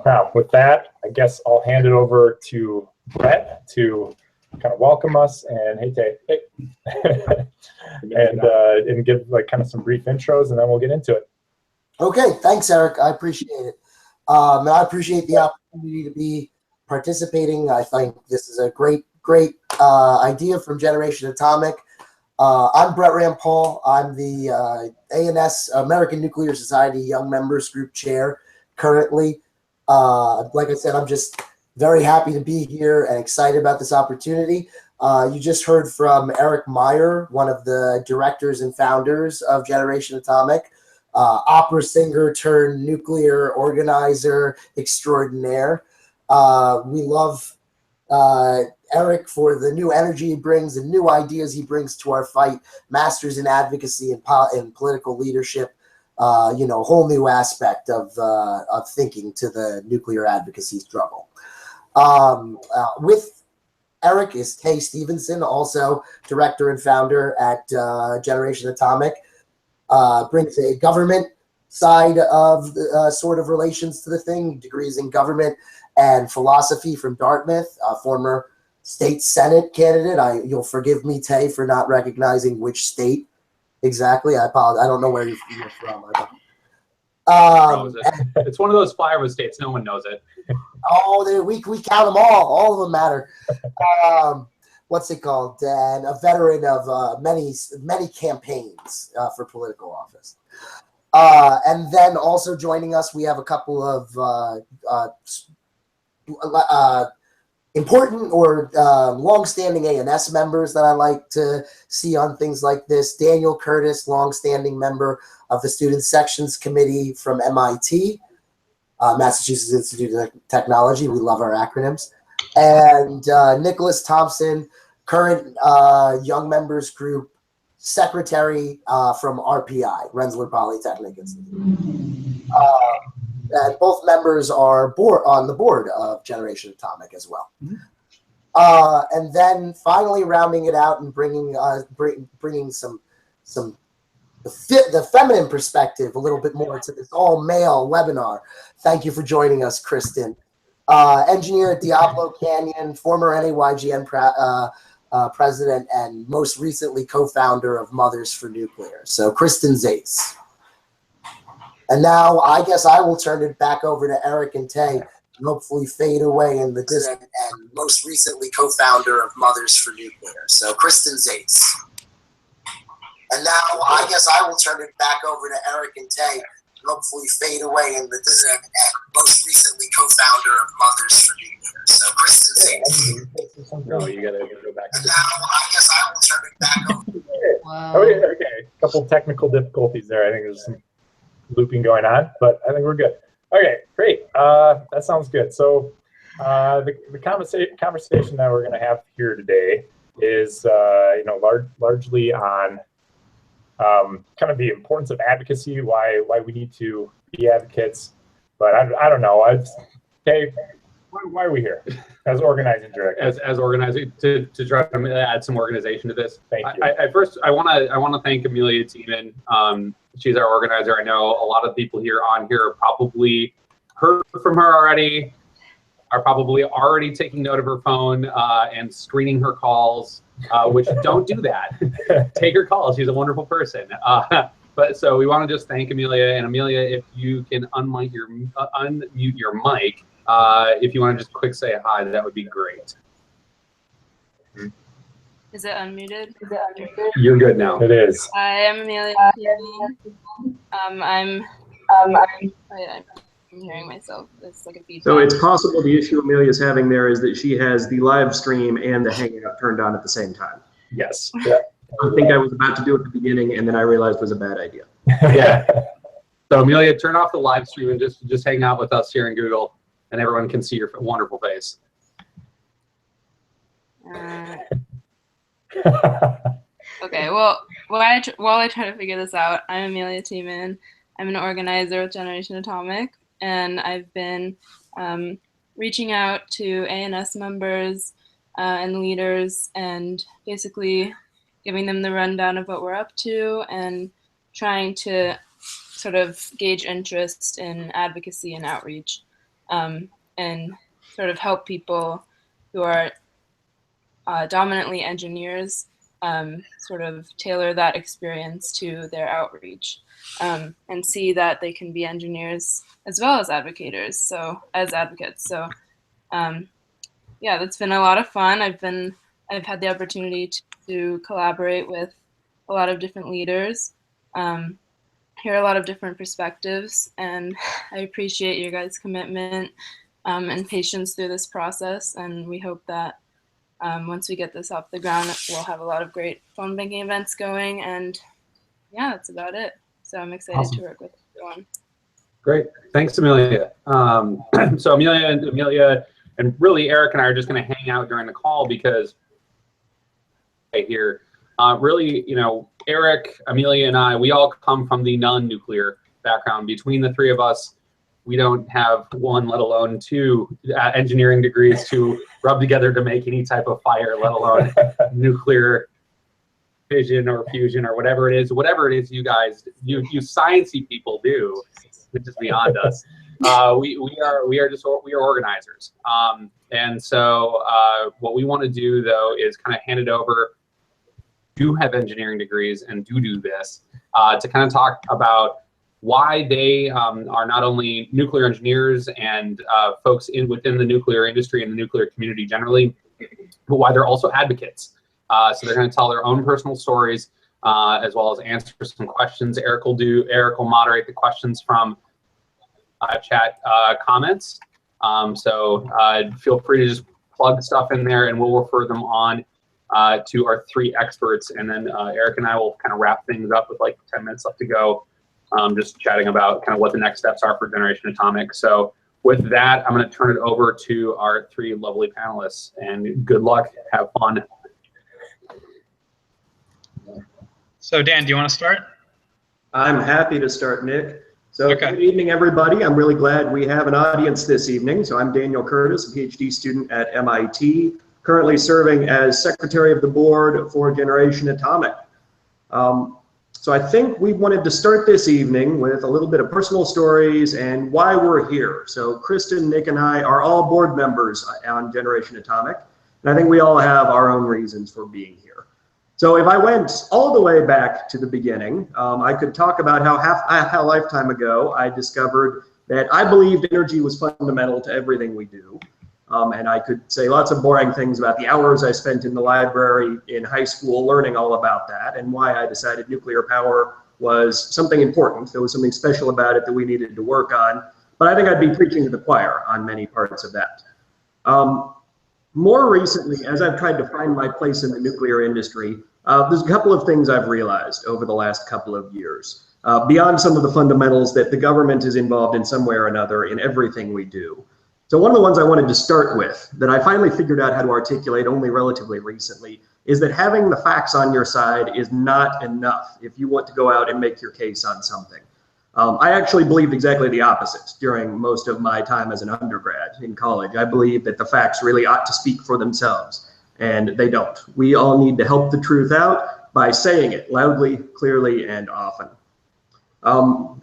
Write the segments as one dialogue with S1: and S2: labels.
S1: Now, with that, I guess I'll hand it over to Brett to kind of welcome us and and give like kind of some brief intros, and then we'll get into it.
S2: Okay, thanks, Eric. I appreciate it. And I appreciate the opportunity to be participating. I think this is a great idea from Generation Atomic. I'm Brett Rampal. I'm the ANS, American Nuclear Society Young Members Group Chair currently. Like I said, I'm just very happy to be here and excited about this opportunity. You just heard from Eric Meyer, one of the directors and founders of Generation Atomic, opera singer turned nuclear organizer extraordinaire. We love Eric for the new energy he brings and new ideas he brings to our fight, masters in advocacy and political leadership. A whole new aspect of thinking to the nuclear advocacy struggle. With Eric is Kay Stevenson, also director and founder at Generation Atomic. Brings a government side of sort of relations to the thing, degrees in government and philosophy from Dartmouth, former state Senate candidate. You'll forgive me, Tay, for not recognizing which state exactly. I apologize. I don't know where you're from.
S3: It's one of those flyover states. No one knows it.
S2: Oh, we count them all. All of them matter. What's it called? And a veteran of many campaigns for political office. And then also joining us, we have a couple of important or long-standing ANS members that I like to see on things like this. Daniel Curtis, long-standing member of the Student Sections Committee from MIT, Massachusetts Institute of Technology. We love our acronyms. And Nicholas Thompson, current Young Members Group Secretary from RPI, Rensselaer Polytechnic Institute. And both members are on the board of Generation Atomic as well. And then finally rounding it out and bringing the feminine perspective a little bit more to this all-male webinar. Thank you for joining us, Kristen. Engineer at Diablo Canyon, former NAYGN president, and most recently co-founder of Mothers for Nuclear. So Kristen Zaitz. And now I guess I will turn it back over to Eric and Tay and hopefully fade away in the distance. And most recently co-founder of Mothers for Nuclear. So Kristen Zaitz. And now I guess I will turn it back over to Eric and Tay and hopefully fade away in the distance. And most recently co-founder of Mothers for Nuclear. So Kristen Zaitz.
S3: No, you gotta go back.
S2: And now I guess I will turn it back over.
S1: Wow. Okay, a couple technical difficulties there. I think there's some looping going on, but I think we're good. Okay, great. That sounds good. So the conversation that we're going to have here today is largely on kind of the importance of advocacy, why we need to be advocates. But I don't know. Okay, why are we here as organizing director?
S3: As organizing to try to add some organization to this.
S1: Thank you.
S3: I want to thank Amelia Tiemann. She's our organizer. I know a lot of people here probably heard from her already, are probably already taking note of her phone and screening her calls, which don't do that. Take her calls. She's a wonderful person. But so we want to just thank Amelia. And Amelia, if you can unmute your mic, if you want to just quick say hi, that would be great.
S4: Is it unmuted?
S3: You're good now.
S1: It is.
S4: I am Amelia. I'm hearing myself. It's like a feedback.
S5: So it's possible the issue Amelia's having there is that she has the live stream and the Hangout turned on at the same time.
S1: Yes. Yeah.
S5: I think I was about to do it at the beginning, and then I realized it was a bad idea.
S3: Yeah. So Amelia, turn off the live stream and just hang out with us here in Google, and everyone can see your wonderful face.
S4: Okay, well, while I try to figure this out, I'm Amelia Tiemann. I'm an organizer with Generation Atomic, and I've been reaching out to ANS members and leaders and basically giving them the rundown of what we're up to and trying to sort of gauge interest in advocacy and outreach. and sort of help people who are dominantly engineers sort of tailor that experience to their outreach, and see that they can be engineers as well as advocates. So yeah, that's been a lot of fun. I've had the opportunity to collaborate with a lot of different leaders, hear a lot of different perspectives, and I appreciate your guys' commitment and patience through this process. And we hope that once we get this off the ground, we'll have a lot of great phone banking events going. And yeah, that's about it. So I'm excited to work with everyone.
S3: Great. Thanks, Amelia. So Amelia, and really Eric and I are just going to hang out during the call because here, really, you know, Eric, Amelia, and I, we all come from the non-nuclear background. Between the three of us, we don't have one, let alone two engineering degrees to rub together to make any type of fire, let alone nuclear fission or fusion or whatever it is you guys, you sciencey people do, which is beyond us. We are organizers. And so what we want to do though is kind of hand it over, do have engineering degrees and do this, to kind of talk about why they are not only nuclear engineers and folks within the nuclear industry and the nuclear community generally, but why they're also advocates. So they're going to tell their own personal stories, as well as answer some questions. Eric will moderate the questions from chat comments. So feel free to just plug stuff in there and we'll refer them on to our three experts. And then Eric and I will kind of wrap things up with like 10 minutes left to go, just chatting about kind of what the next steps are for Generation Atomic. So with that, I'm going to turn it over to our three lovely panelists, and good luck, have fun.
S6: So Dan, do you want to start?
S5: I'm happy to start, Nick. So
S6: okay.
S5: Good evening, everybody. I'm really glad we have an audience this evening. So I'm Daniel Curtis, a PhD student at MIT, currently serving as Secretary of the Board for Generation Atomic. So I think we wanted to start this evening with a little bit of personal stories and why we're here. So Kristen, Nick, and I are all board members on Generation Atomic, and I think we all have our own reasons for being here. So if I went all the way back to the beginning, I could talk about how half a lifetime ago I discovered that I believed energy was fundamental to everything we do. And I could say lots of boring things about the hours I spent in the library in high school learning all about that and why I decided nuclear power was something important. There was something special about it that we needed to work on. But I think I'd be preaching to the choir on many parts of that. More recently, as I've tried to find my place in the nuclear industry, there's a couple of things I've realized over the last couple of years. Beyond some of the fundamentals that the government is involved in some way or another in everything we do. So one of the ones I wanted to start with that I finally figured out how to articulate only relatively recently is that having the facts on your side is not enough if you want to go out and make your case on something. I actually believed exactly the opposite during most of my time as an undergrad in college. I believed that the facts really ought to speak for themselves, and they don't. We all need to help the truth out by saying it loudly, clearly, and often.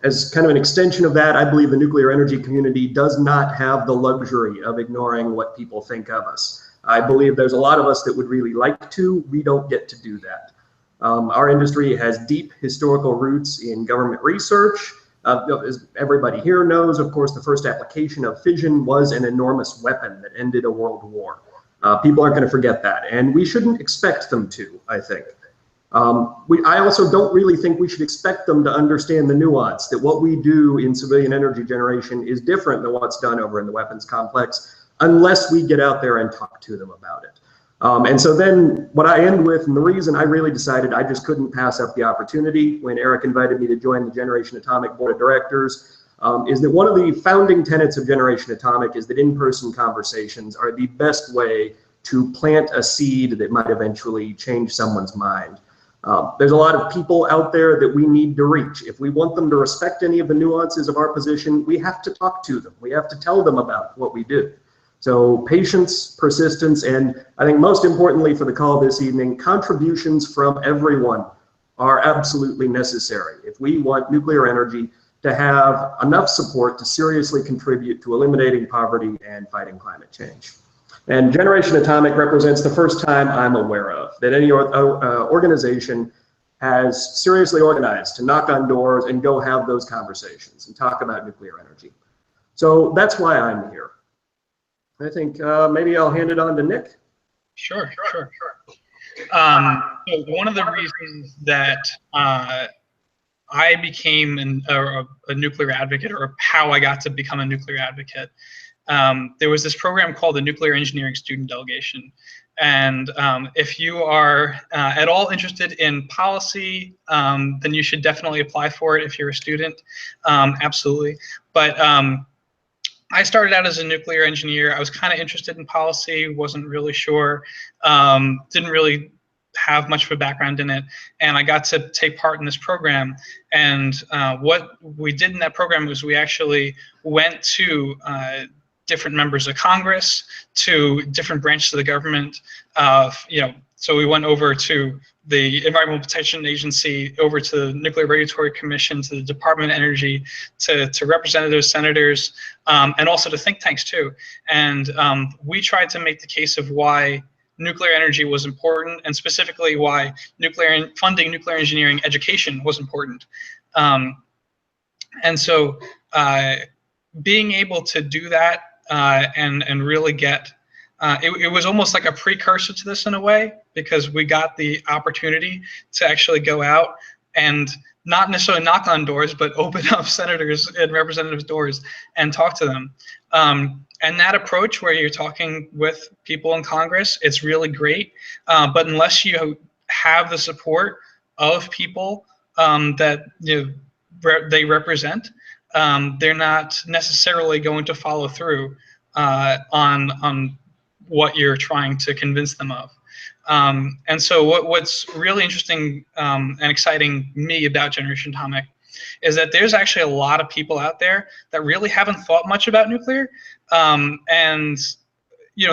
S5: As kind of an extension of that, I believe the nuclear energy community does not have the luxury of ignoring what people think of us. I believe there's a lot of us that would really like to. We don't get to do that. Our industry has deep historical roots in government research. As everybody here knows, of course, the first application of fission was an enormous weapon that ended a world war. People aren't going to forget that, and we shouldn't expect them to, I think. I also don't really think we should expect them to understand the nuance that what we do in civilian energy generation is different than what's done over in the weapons complex unless we get out there and talk to them about it. And so then what I end with, and the reason I really decided I just couldn't pass up the opportunity when Eric invited me to join the Generation Atomic Board of Directors, is that one of the founding tenets of Generation Atomic is that in-person conversations are the best way to plant a seed that might eventually change someone's mind. There's a lot of people out there that we need to reach. If we want them to respect any of the nuances of our position, we have to talk to them. We have to tell them about what we do. So patience, persistence, and I think most importantly for the call this evening, contributions from everyone are absolutely necessary if we want nuclear energy to have enough support to seriously contribute to eliminating poverty and fighting climate change. And Generation Atomic represents the first time I'm aware of that any organization has seriously organized to knock on doors and go have those conversations and talk about nuclear energy. So that's why I'm here. I think maybe I'll hand it on to Nick.
S6: Sure. So one of the reasons that I became a nuclear advocate, or how I got to become a nuclear advocate, there was this program called the Nuclear Engineering Student Delegation. And if you are at all interested in policy, then you should definitely apply for it if you're a student, absolutely. But I started out as a nuclear engineer. I was kind of interested in policy, wasn't really sure, didn't really have much of a background in it, and I got to take part in this program. And what we did in that program was we actually went to different members of Congress, to different branches of the government. So we went over to the Environmental Protection Agency, over to the Nuclear Regulatory Commission, to the Department of Energy, to representatives, senators, and also to think tanks too. And we tried to make the case of why nuclear energy was important, and specifically why funding nuclear engineering education was important. And so being able to do that and really get, it was almost like a precursor to this in a way, because we got the opportunity to actually go out and not necessarily knock on doors, but open up senators and representatives' doors and talk to them. And that approach where you're talking with people in Congress, it's really great. But unless you have the support of people that they represent, they're not necessarily going to follow through on what you're trying to convince them of. And so what's really interesting and exciting me about Generation Atomic is that there's actually a lot of people out there that really haven't thought much about nuclear. And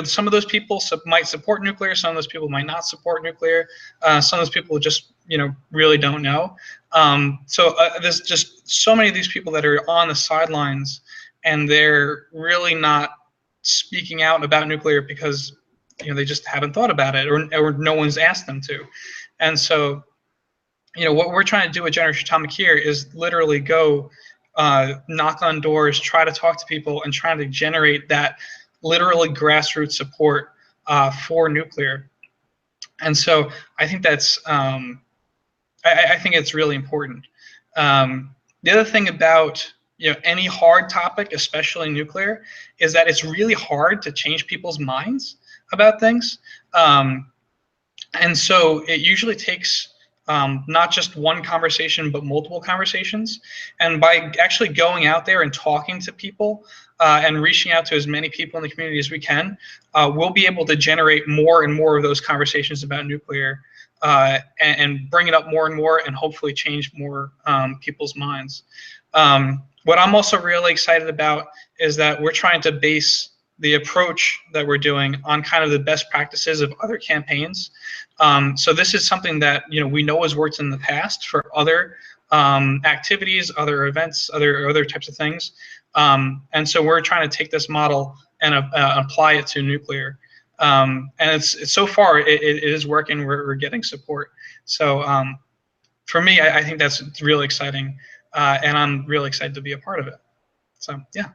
S6: some of those people might support nuclear, some of those people might not support nuclear, some of those people just really don't know. So there's just so many of these people that are on the sidelines, and they're really not speaking out about nuclear because they just haven't thought about it, or no one's asked them to. And so what we're trying to do with Generation Atomic here is literally go knock on doors, try to talk to people, and try to generate that literally grassroots support for nuclear. And so I think that's I think it's really important. The other thing about any hard topic, especially nuclear, is that it's really hard to change people's minds about things. And so it usually takes not just one conversation, but multiple conversations. And by actually going out there and talking to people and reaching out to as many people in the community as we can, we'll be able to generate more and more of those conversations about nuclear and bring it up more and more, and hopefully change more people's minds. What I'm also really excited about is that we're trying to base the approach that we're doing on kind of the best practices of other campaigns. So this is something that we know has worked in the past for other activities, other events, other types of things. And so we're trying to take this model and apply it to nuclear. And it's so far it is working. We're getting support. So for me, I think that's really exciting, and I'm really excited to be a part of it. So yeah.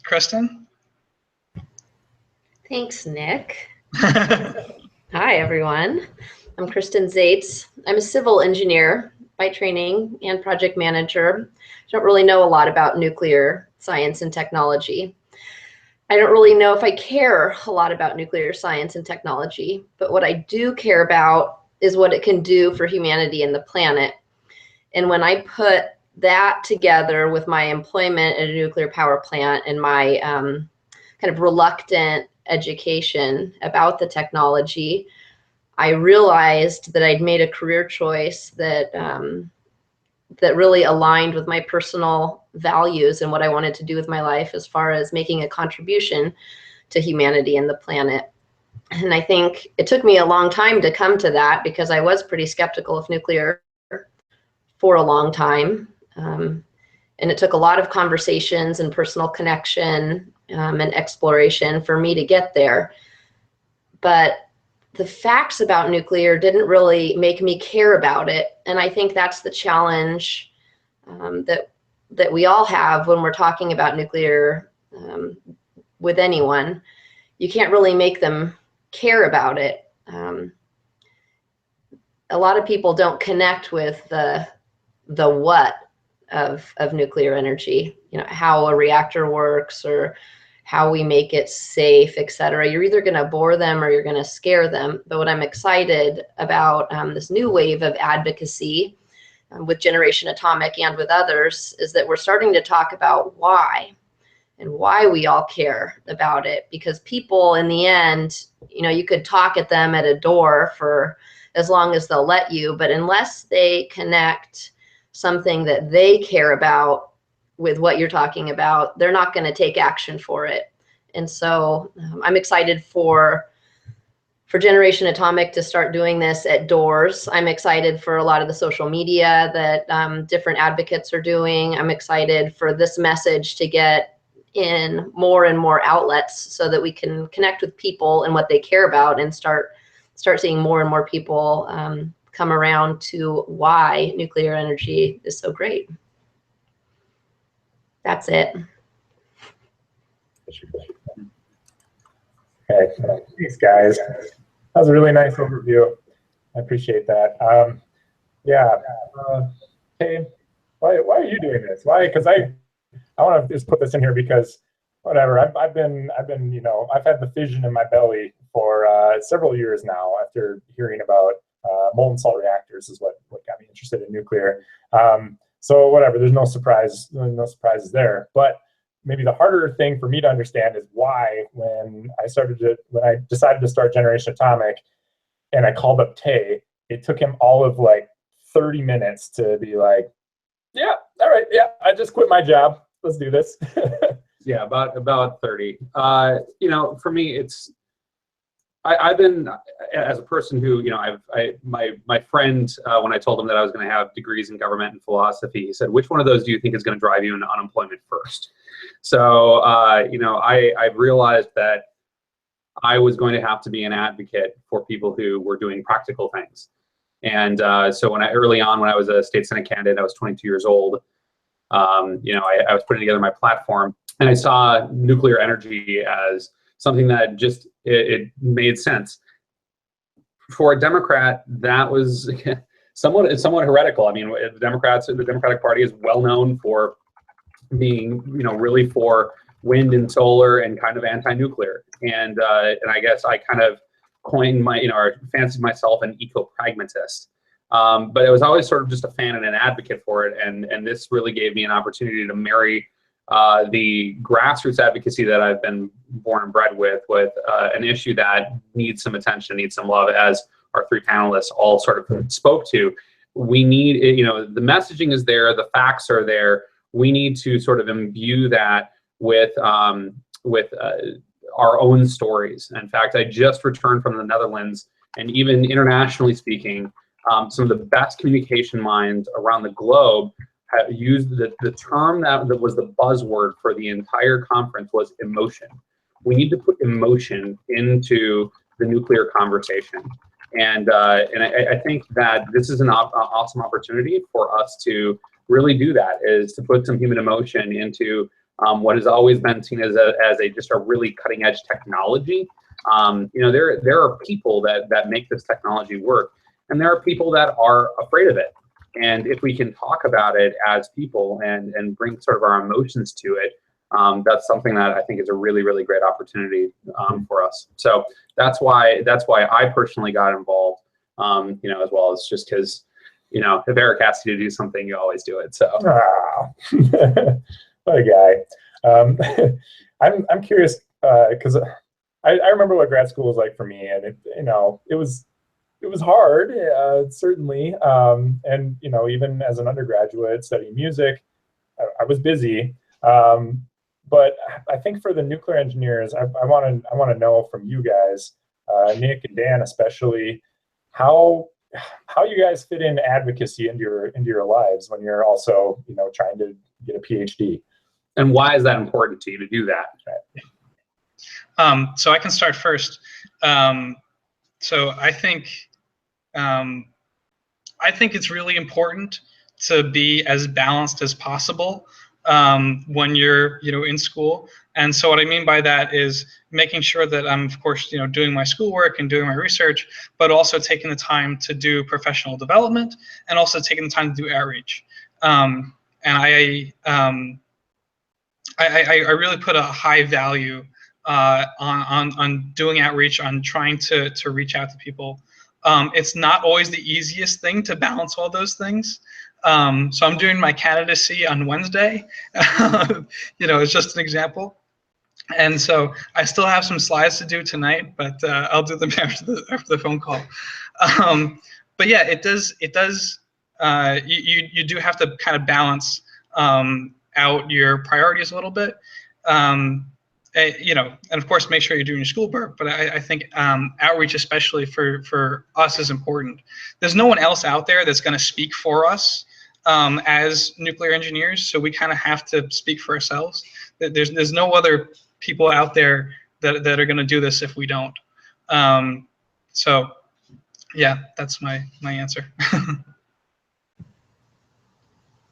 S6: Kristen?
S7: Thanks, Nick. Hi, everyone. I'm Kristen Zaitz. I'm a civil engineer by training and project manager. I don't really know a lot about nuclear science and technology. I don't really know if I care a lot about nuclear science and technology, but what I do care about is what it can do for humanity and the planet. And when I put that together with my employment at a nuclear power plant and my kind of reluctant education about the technology, I realized that I'd made a career choice that that really aligned with my personal values and what I wanted to do with my life as far as making a contribution to humanity and the planet. And I think it took me a long time to come to that, because I was pretty skeptical of nuclear for a long time. And it took a lot of conversations and personal connection and exploration for me to get there. But the facts about nuclear didn't really make me care about it. And I think that's the challenge that we all have when we're talking about nuclear with anyone. You can't really make them care about it. A lot of people don't connect with the what of nuclear energy, you know, how a reactor works or how we make it safe, et cetera. You're either going to bore them or you're going to scare them. But what I'm excited about this new wave of advocacy with Generation Atomic and with others is that we're starting to talk about why and why we all care about it. Because people in the end, you know, you could talk at them at a door for as long as they'll let you, but unless they connect something that they care about with what you're talking about, they're not going to take action for it. And so I'm excited for Generation Atomic to start doing this at doors. I'm excited for a lot of the social media that different advocates are doing. I'm excited for this message to get in more and more outlets so that we can connect with people and what they care about and start seeing more and more people come around to why nuclear energy is so great. That's it.
S1: Okay, thanks guys. That was a really nice overview. I appreciate that. Yeah. Hey, why are you doing this? Why? Because I want to just put this in here because whatever. I've been you know, I've had the fission in my belly for several years now after hearing about molten salt reactors is what got me interested in nuclear. So whatever, there's no surprises there. But maybe the harder thing for me to understand is why when I decided to start Generation Atomic and I called up Tay, it took him all of like 30 minutes to be like, yeah, all right, yeah, I just quit my job. Let's do this.
S3: Yeah, about 30. You know, for me, I've been, as a person who, you know, my friend, when I told him that I was going to have degrees in government and philosophy, he said, which one of those do you think is going to drive you into unemployment first? So, you know, I've realized that I was going to have to be an advocate for people who were doing practical things. And so early on, when I was a state Senate candidate, I was 22 years old, you know, I was putting together my platform and I saw nuclear energy as something that just, it made sense. For a Democrat, that was somewhat heretical. I mean, the Democratic Party is well known for being, you know, really for wind and solar and kind of anti-nuclear. And I guess I kind of coined my, you know, or fancied myself an eco-pragmatist. But I was always sort of just a fan and an advocate for it. And this really gave me an opportunity to marry the grassroots advocacy that I've been born and bred with an issue that needs some attention, needs some love, as our three panelists all sort of spoke to. We need, you know, the messaging is there, the facts are there. We need to sort of imbue that with our own stories. In fact, I just returned from the Netherlands, and even internationally speaking, some of the best communication minds around the globe used the term that was the buzzword for the entire conference was emotion. We need to put emotion into the nuclear conversation. And I think that this is an awesome opportunity for us to really do that, is to put some human emotion into what has always been seen as just a really cutting edge technology. You know, there are people that make this technology work, and there are people that are afraid of it. And if we can talk about it as people and bring sort of our emotions to it, that's something that I think is a really, really great opportunity for us. So that's why I personally got involved, you know, as well as just because, you know, if Eric asks you to do something, you always do it. So. Oh.
S1: What a guy. I'm curious because I remember what grad school was like for me, and it was hard, certainly. And you know, even as an undergraduate studying music, I was busy. But I think for the nuclear engineers, I want to know from you guys, Nick and Dan especially, how how you guys fit in advocacy into your lives when you're also, you know, trying to get a PhD.
S3: And why is that important to you to do that?
S6: So I can start first. So I think it's really important to be as balanced as possible when you're, you know, in school. And so what I mean by that is making sure that I'm, of course, you know, doing my schoolwork and doing my research, but also taking the time to do professional development and also taking the time to do outreach. And I really put a high value on doing outreach, on trying to reach out to people. It's not always the easiest thing to balance all those things. So I'm doing my candidacy on Wednesday. You know, it's just an example. And so I still have some slides to do tonight, but I'll do them after the phone call. But yeah, it does. You do have to kind of balance out your priorities a little bit. You know, and of course, make sure you're doing your schoolwork. But I think outreach, especially for us, is important. There's no one else out there that's going to speak for us as nuclear engineers, so we kind of have to speak for ourselves. There's no other people out there that are going to do this if we don't. So, yeah, that's my answer.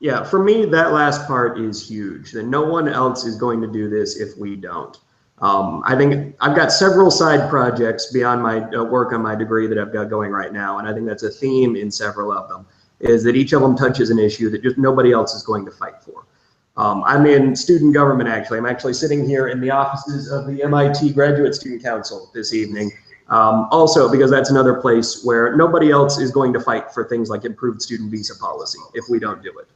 S5: Yeah, for me, that last part is huge. That no one else is going to do this if we don't. I think I've got several side projects beyond my work on my degree that I've got going right now, and I think that's a theme in several of them, is that each of them touches an issue that just nobody else is going to fight for. I'm in student government, actually. I'm actually sitting here in the offices of the MIT Graduate Student Council this evening. Also, because that's another place where nobody else is going to fight for things like improved student visa policy if we don't do it.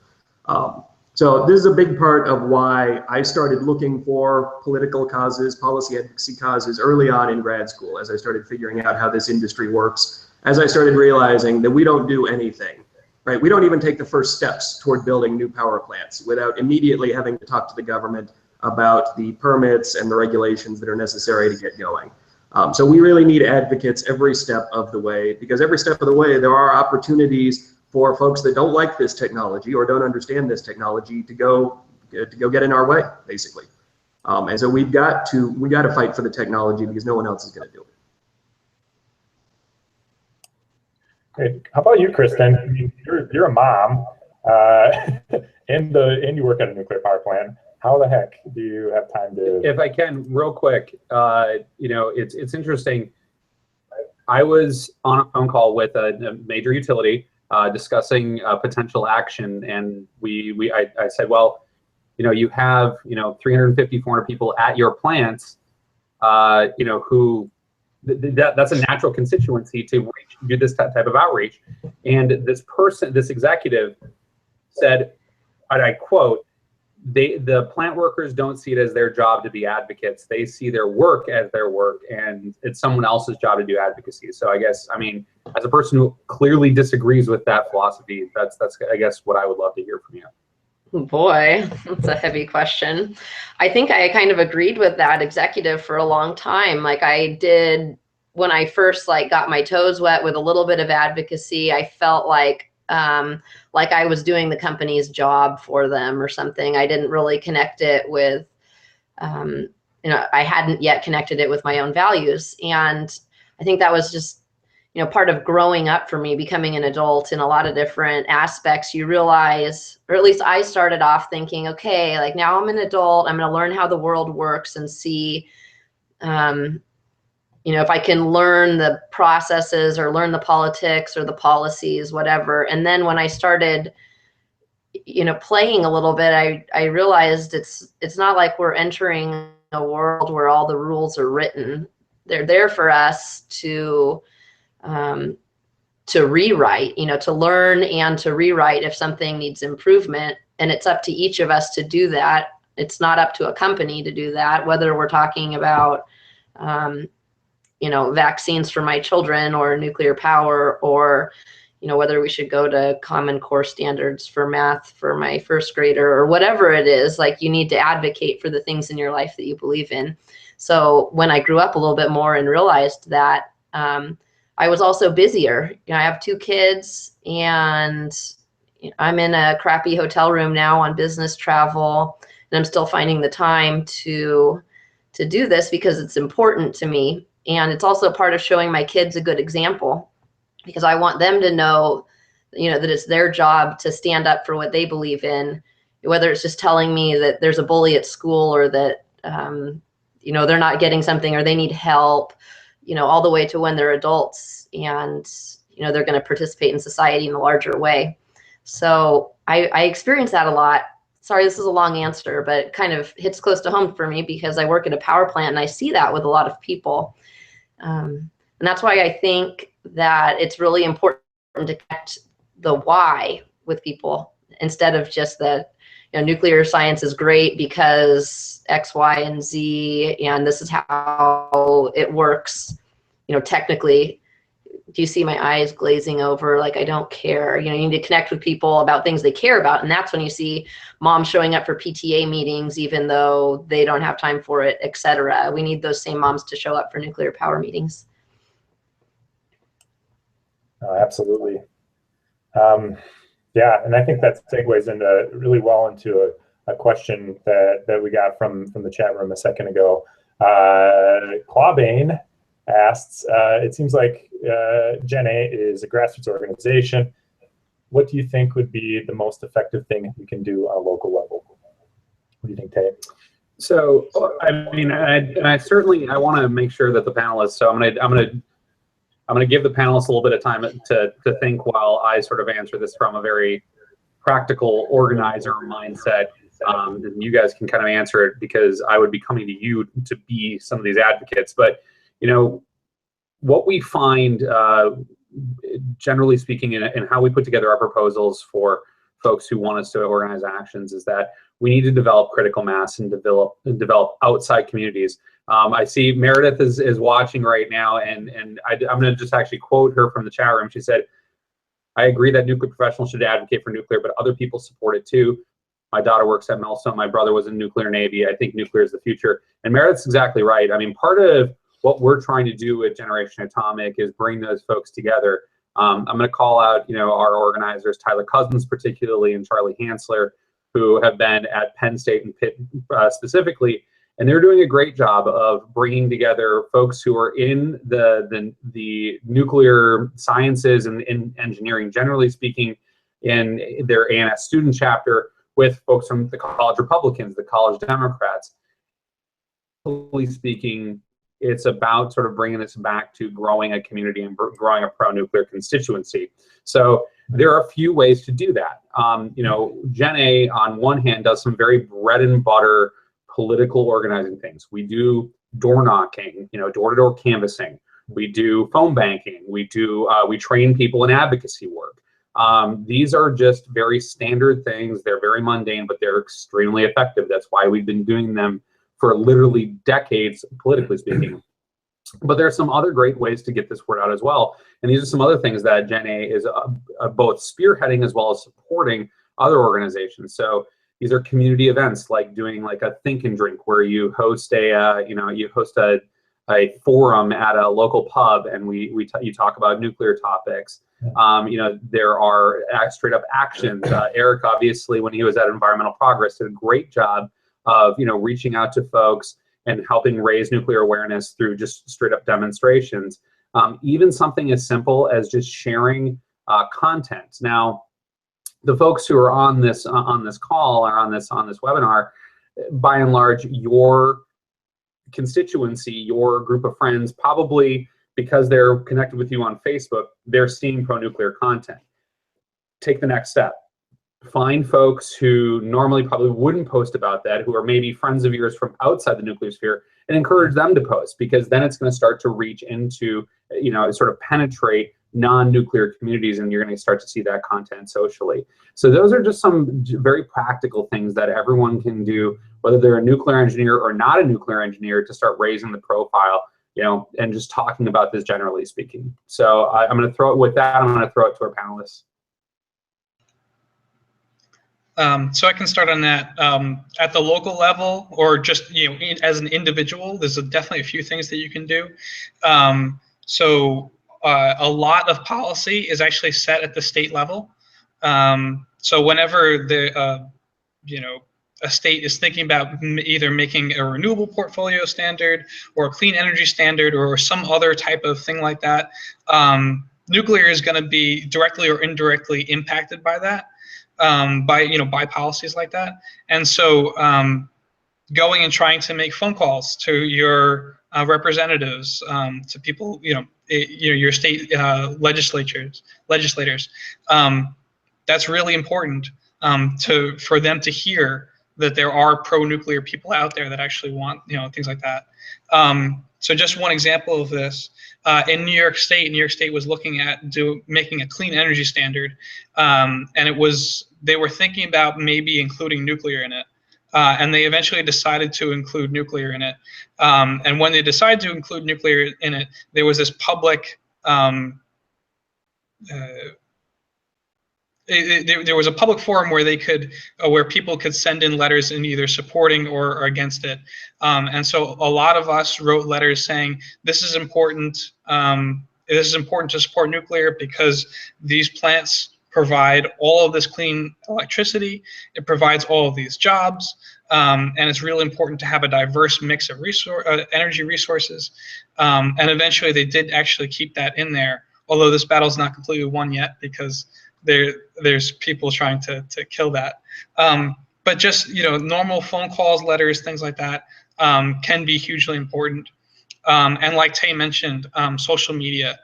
S5: So this is a big part of why I started looking for political causes, policy advocacy causes early on in grad school, as I started figuring out how this industry works, as I started realizing that we don't do anything, right? We don't even take the first steps toward building new power plants without immediately having to talk to the government about the permits and the regulations that are necessary to get going. So we really need advocates every step of the way, because every step of the way there are opportunities for folks that don't like this technology or don't understand this technology to go get in our way, basically. And so we got to fight for the technology because no one else is going to do it.
S1: Great. How about you, Kristen? I mean, you're a mom, and you work at a nuclear power plant. How the heck do you have time to?
S3: If I can, real quick, you know, it's interesting. I was on a phone call with a major utility discussing potential action, and I said, well, you know, you have 350, 400 people at your plants, you know, who that's a natural constituency to do this type of outreach. And this executive said, and I quote, the plant workers don't see it as their job to be advocates. They see their work as their work, and it's someone else's job to do advocacy. So I guess, I mean, as a person who clearly disagrees with that philosophy, that's I guess what I would love to hear from you.
S7: Boy, that's a heavy question. I think I kind of agreed with that executive for a long time. Like I did when I first got my toes wet with a little bit of advocacy. I felt like I was doing the company's job for them or something. I didn't really connect it with, you know, I hadn't yet connected it with my own values. And I think that was just, you know, part of growing up for me, becoming an adult in a lot of different aspects. You realize, or at least I started off thinking, okay, like now I'm an adult, I'm going to learn how the world works and see, you know, if I can learn the processes or learn the politics or the policies, whatever. And then when I started, you know, playing a little bit, I realized it's not like we're entering a world where all the rules are written. They're there for us to rewrite, you know, to learn and to rewrite if something needs improvement. And it's up to each of us to do that. It's not up to a company to do that, whether we're talking about, you know, vaccines for my children or nuclear power, or, you know, whether we should go to Common Core standards for math for my first grader or whatever it is. Like, you need to advocate for the things in your life that you believe in. So when I grew up a little bit more and realized that, I was also busier. I have 2 kids, and I'm in a crappy hotel room now on business travel, and I'm still finding the time to do this because it's important to me. And it's also part of showing my kids a good example, because I want them to know, that it's their job to stand up for what they believe in, whether it's just telling me that there's a bully at school, or that, they're not getting something, or they need help, all the way to when they're adults and, they're going to participate in society in a larger way. So I experience that a lot. Sorry, this is a long answer, but it kind of hits close to home for me because I work at a power plant and I see that with a lot of people. And that's why I think that it's really important to connect the why with people, instead of just that, nuclear science is great because X, Y, and Z, and this is how it works, technically. Do you see my eyes glazing over? Like, I don't care. You need to connect with people about things they care about. And that's when you see moms showing up for PTA meetings, even though they don't have time for it, etc. We need those same moms to show up for nuclear power meetings.
S1: Absolutely. Yeah, and I think that segues into really well into a question that we got from the chat room a second ago. Clawbane asks, it seems like Gen A is a grassroots organization. What do you think would be the most effective thing we can do on a local level? What do you think, Tay?
S3: So, I mean, I certainly want to make sure that the panelists. So I'm gonna give the panelists a little bit of time to think while I sort of answer this from a very practical organizer mindset. And you guys can kind of answer it, because I would be coming to you to be some of these advocates. But what we find, generally speaking, in how we put together our proposals for folks who want us to organize actions, is that we need to develop critical mass and develop outside communities. I see Meredith is watching right now, and I'm going to just actually quote her from the chat room. She said, "I agree that nuclear professionals should advocate for nuclear, but other people support it too. My daughter works at Melstone. My brother was in nuclear Navy. I think nuclear is the future." And Meredith's exactly right. I mean, part of what we're trying to do at Generation Atomic is bring those folks together. I'm going to call out, our organizers, Tyler Cousins particularly, and Charlie Hansler, who have been at Penn State and Pitt specifically, and they're doing a great job of bringing together folks who are in the nuclear sciences and in engineering, generally speaking, in their ANS student chapter, with folks from the college Republicans, the college Democrats. Generally speaking, it's about sort of bringing this back to growing a community and growing a pro-nuclear constituency. So there are a few ways to do that. Gen A, on one hand, does some very bread and butter political organizing things. We do door knocking, door-to-door canvassing. We do phone banking. We train people in advocacy work. These are just very standard things. They're very mundane, but they're extremely effective. That's why we've been doing them for literally decades, politically speaking. But there are some other great ways to get this word out as well. And these are some other things that Gen A is both spearheading as well as supporting other organizations. So these are community events, like doing like a think and drink, where you host a forum at a local pub, and you talk about nuclear topics. There are straight up actions. Eric, obviously, when he was at Environmental Progress, did a great job of reaching out to folks and helping raise nuclear awareness through just straight up demonstrations. Even something as simple as just sharing content. Now, the folks who are on this call or on this webinar, by and large, your constituency, your group of friends, probably because they're connected with you on Facebook, they're seeing pro-nuclear content. Take the next step. Find folks who normally probably wouldn't post about that, who are maybe friends of yours from outside the nuclear sphere, and encourage them to post, because then it's going to start to reach into, sort of penetrate non-nuclear communities, and you're going to start to see that content socially. So those are just some very practical things that everyone can do, whether they're a nuclear engineer or not a nuclear engineer, to start raising the profile, and just talking about this generally speaking. So I'm going to throw it to our panelists.
S6: So I can start on that. At the local level, or just as an individual, there's definitely a few things that you can do. So a lot of policy is actually set at the state level. So whenever the a state is thinking about either making a renewable portfolio standard or a clean energy standard or some other type of thing like that, nuclear is going to be directly or indirectly impacted by that, by policies like that. And so going and trying to make phone calls to your representatives, to people, your state legislators, that's really important for them to hear that there are pro-nuclear people out there that actually want, things like that. So just one example of this, in New York State was looking at making a clean energy standard, and they were thinking about maybe including nuclear in it, and they eventually decided to include nuclear in it. And when they decided to include nuclear in it, there was this public there was a public forum where where people could send in letters in either supporting or against it. And so a lot of us wrote letters saying, this is important. This is important to support nuclear because these plants provide all of this clean electricity. It provides all of these jobs. And it's really important to have a diverse mix of energy resources. And eventually they did actually keep that in there, although this battle's not completely won yet because there's people trying to kill that. But just, normal phone calls, letters, things like that can be hugely important. And like Tay mentioned, social media,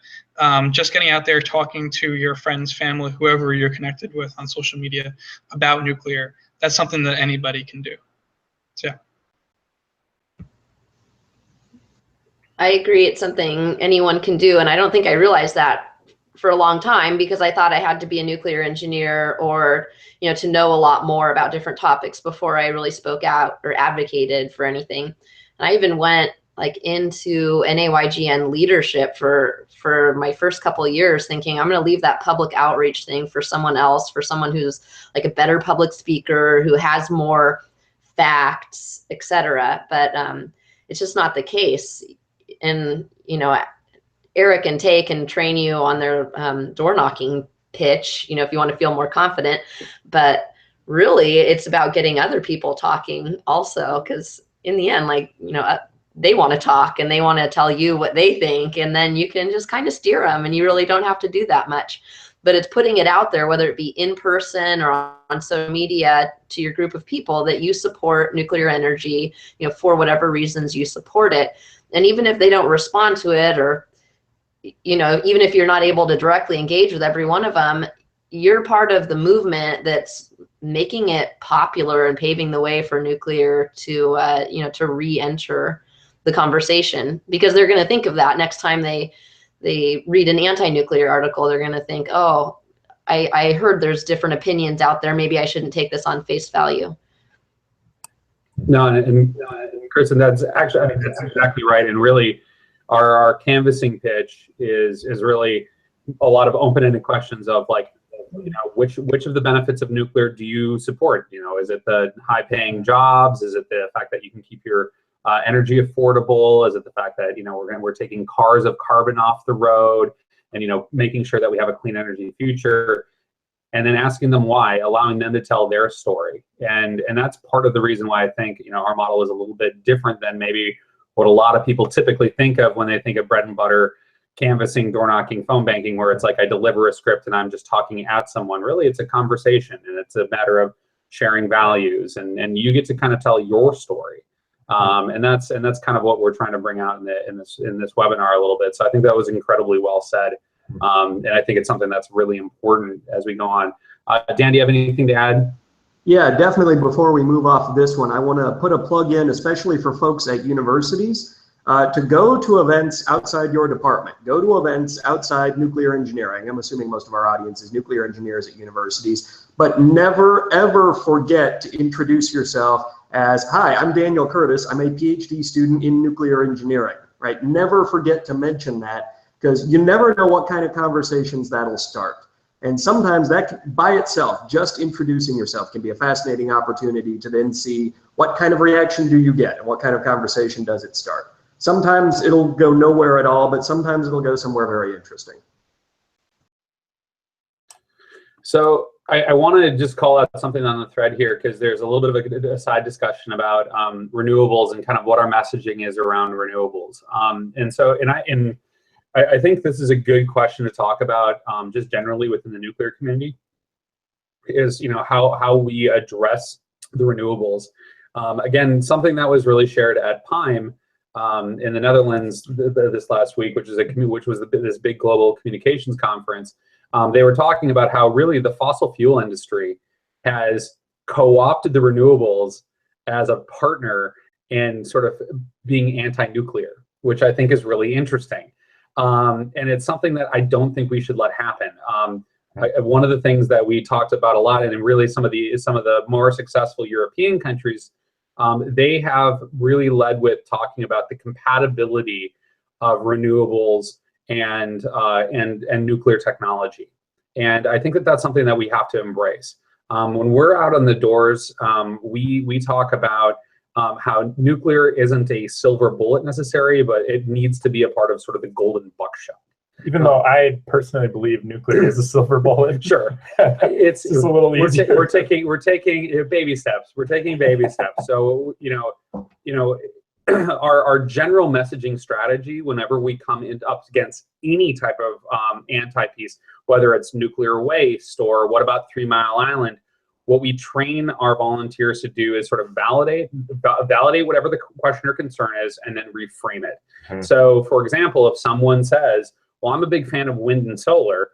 S6: just getting out there, talking to your friends, family, whoever you're connected with on social media about nuclear, that's something that anybody can do. So, yeah.
S7: I agree, it's something anyone can do, and I don't think I realized that for a long time because I thought I had to be a nuclear engineer or, to know a lot more about different topics before I really spoke out or advocated for anything. And I even went into NAYGN leadership for my first couple of years thinking I'm going to leave that public outreach thing for someone else, for someone who's a better public speaker, who has more facts, etc. But it's just not the case. And, Eric and Tay can train you on their door knocking pitch, if you want to feel more confident. But really, it's about getting other people talking also, because in the end, they want to talk and they want to tell you what they think, and then you can just kind of steer them, and you really don't have to do that much. But it's putting it out there, whether it be in person or on social media, to your group of people that you support nuclear energy, for whatever reasons you support it. And even if they don't respond to it, or even if you're not able to directly engage with every one of them, you're part of the movement that's making it popular and paving the way for nuclear to, to re-enter the conversation, because they're going to think of that next time they read an anti-nuclear article. They're going to think, oh, I heard there's different opinions out there. Maybe I shouldn't take this on face value.
S3: No, and Kristen, that's exactly right. And really, our canvassing pitch is really a lot of open-ended questions of which of the benefits of nuclear do you support? Is it the high-paying jobs? Is it the fact that you can keep your energy affordable? Is it the fact that we're taking cars of carbon off the road, and making sure that we have a clean energy future? And then asking them why, allowing them to tell their story. And that's part of the reason why I think our model is a little bit different than maybe what a lot of people typically think of when they think of bread and butter canvassing, door knocking, phone banking, where it's I deliver a script and I'm just talking at someone. Really, it's a conversation, and it's a matter of sharing values, and you get to kind of tell your story. And that's kind of what we're trying to bring out in this webinar a little bit. So I think that was incredibly well said. And I think it's something that's really important as we go on. Dan, do you have anything to add?
S5: Yeah, definitely. Before we move off of this one, I want to put a plug in, especially for folks at universities, to go to events outside your department. Go to events outside nuclear engineering. I'm assuming most of our audience is nuclear engineers at universities, but never, ever forget to introduce yourself as, hi, I'm Daniel Curtis. I'm a PhD student in nuclear engineering, right? Never forget to mention that, because you never know what kind of conversations that'll start. And sometimes that by itself, just introducing yourself, can be a fascinating opportunity to then see what kind of reaction do you get and what kind of conversation does it start. Sometimes it'll go nowhere at all, but sometimes it'll go somewhere very interesting.
S3: So I want to just call out something on the thread here, because there's a little bit of a side discussion about renewables and kind of what our messaging is around renewables. I think this is a good question to talk about just generally within the nuclear community, is, you know, how we address the renewables. Again, something that was really shared at PIME in the Netherlands this last week, which was this big global communications conference. They were talking about how really the fossil fuel industry has co-opted the renewables as a partner in sort of being anti-nuclear, which I think is really interesting. And it's something that I don't think we should let happen. One of the things that we talked about a lot, and really some of the more successful European countries, they have really led with talking about the compatibility of renewables and nuclear technology. And I think that that's something that we have to embrace. When we're out on the doors, we talk about how nuclear isn't a silver bullet necessarily, but it needs to be a part of sort of the golden buckshot.
S1: Even though I personally believe nuclear is a silver bullet.
S3: Sure, it's
S1: just a little easier.
S3: We're taking baby steps. We're taking baby steps. So our general messaging strategy, whenever we come up against any type of anti-piece, whether it's nuclear waste or what about 3 Mile Island, what we train our volunteers to do is sort of validate whatever the question or concern is, and then reframe it. Mm-hmm. So, for example, if someone says, well, I'm a big fan of wind and solar,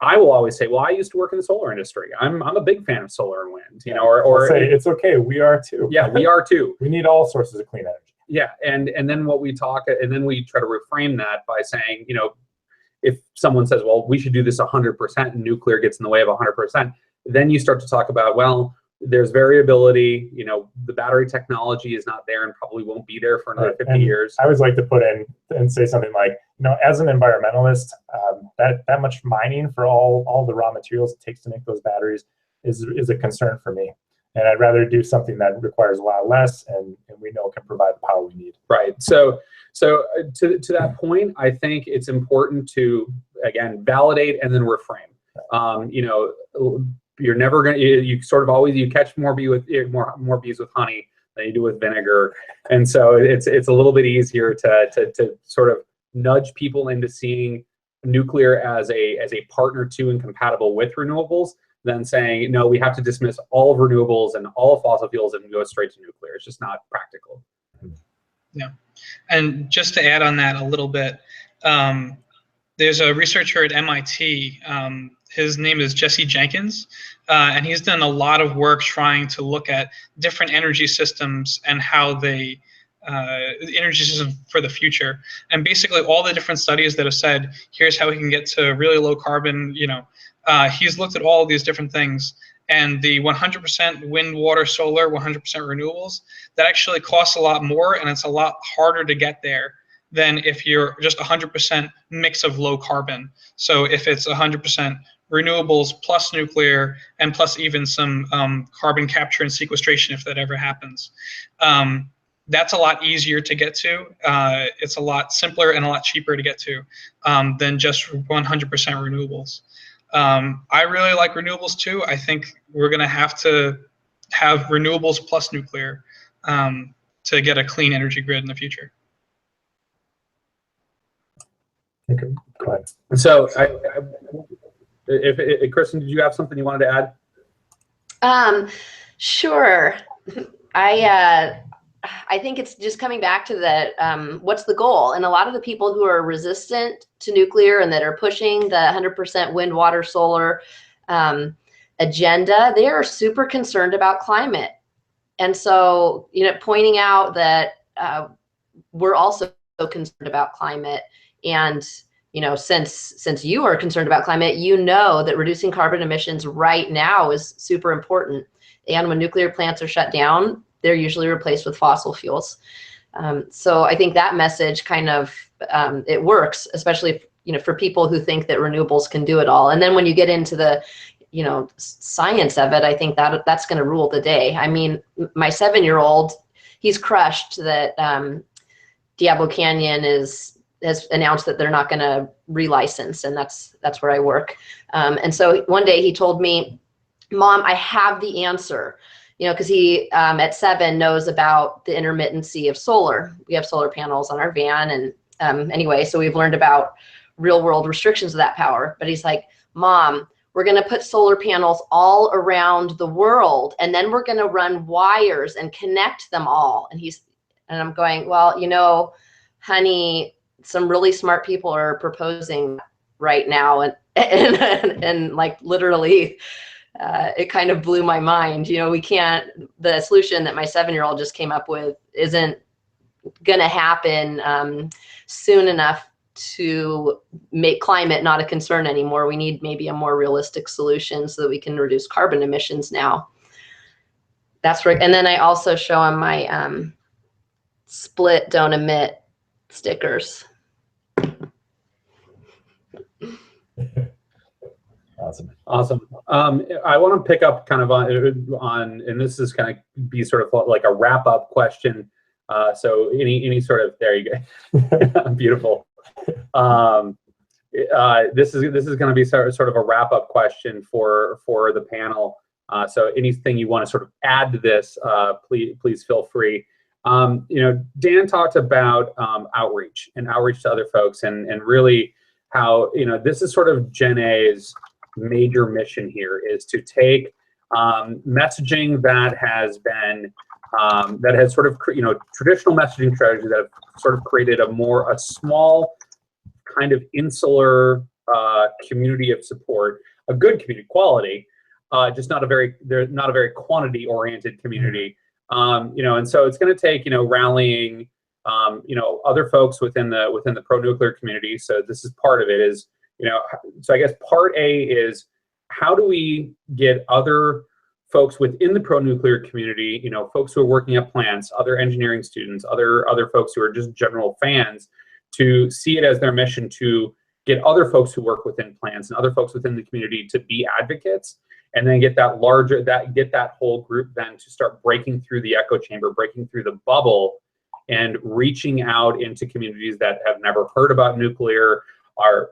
S3: I will always say, well, I used to work in the solar industry. I'm a big fan of solar and wind, you know, or
S1: say, it's okay, we are too.
S3: Yeah, we are too.
S1: We need all sources of clean energy.
S3: Yeah, and then what we talk, and then we try to reframe that by saying, you know, if someone says, well, we should do this 100% and nuclear gets in the way of 100%, then you start to talk about, well, there's variability, you know, the battery technology is not there and probably won't be there for another 50 years.
S1: I always like to put in and say something like, you know, as an environmentalist, that much mining for all the raw materials it takes to make those batteries is a concern for me. And I'd rather do something that requires a lot less and we know can provide the power we need.
S3: Right. So to that point, I think it's important to, again, validate and then reframe. You know, you're never going to, you sort of always, you catch more bees with honey than you do with vinegar. And so it's a little bit easier to sort of nudge people into seeing nuclear as a partner to and compatible with renewables than saying, no, we have to dismiss all of renewables and all of fossil fuels and go straight to nuclear. It's just not practical.
S6: Yeah. And just to add on that a little bit, there's a researcher at MIT, his name is Jesse Jenkins, and he's done a lot of work trying to look at different energy systems and how they, the energy system for the future. And basically all the different studies that have said, here's how we can get to really low carbon, you know, he's looked at all of these different things. And the 100% wind, water, solar, 100% renewables, that actually costs a lot more and it's a lot harder to get there than if you're just 100% mix of low carbon. So if it's 100% renewables plus nuclear and plus even some carbon capture and sequestration, if that ever happens, that's a lot easier to get to. It's a lot simpler and a lot cheaper to get to than just 100% renewables. I really like renewables too. I think we're going to have renewables plus nuclear to get a clean energy grid in the future.
S1: Okay, go ahead.
S3: So, if Kristen, did you have something you wanted to add?
S7: Sure. I think it's just coming back to that, what's the goal? And a lot of the people who are resistant to nuclear and that are pushing the 100% wind, water, solar agenda, they are super concerned about climate. And so, you know, pointing out that we're also concerned about climate. And, you know, since you are concerned about climate, you know that reducing carbon emissions right now is super important. And when nuclear plants are shut down, they're usually replaced with fossil fuels. So I think that message kind of, it works, especially if, you know, for people who think that renewables can do it all. And then when you get into the, you know, science of it, I think that's going to rule the day. I mean, my 7-year-old, he's crushed that Diablo Canyon has announced that they're not going to relicense, and that's where I work. And so one day he told me, Mom, I have the answer. You know, because he at 7 knows about the intermittency of solar. We have solar panels on our van, and anyway, so we've learned about real world restrictions of that power. But he's like, Mom, we're going to put solar panels all around the world, and then we're going to run wires and connect them all. And I'm going, well, you know, honey, some really smart people are proposing right now, and like literally. It kind of blew my mind. You know, the solution that my 7-year-old just came up with isn't going to happen soon enough to make climate not a concern anymore. We need maybe a more realistic solution so that we can reduce carbon emissions now. That's right. And then I also show him my split don't emit stickers.
S3: Awesome. I want to pick up kind of on, and this is kind of be sort of like a wrap up question. So any sort of, there you go. Beautiful. This is going to be sort of a wrap up question for the panel. So anything you want to sort of add to this, please feel free. You know, Dan talked about outreach to other folks, and really how, you know, this is sort of Gen A's major mission here, is to take messaging that has been that has sort of, you know, traditional messaging strategies that have sort of created a small kind of insular community of support, a good community quality, just not a very quantity oriented community. You know, and so it's going to take, you know, rallying you know, other folks within the pro-nuclear community. So this is part of it, is, you know, so I guess part A is, how do we get other folks within the pro-nuclear community, you know, folks who are working at plants, other engineering students, other folks who are just general fans, to see it as their mission to get other folks who work within plants and other folks within the community to be advocates, and then get that whole group then to start breaking through the echo chamber, breaking through the bubble, and reaching out into communities that have never heard about nuclear, are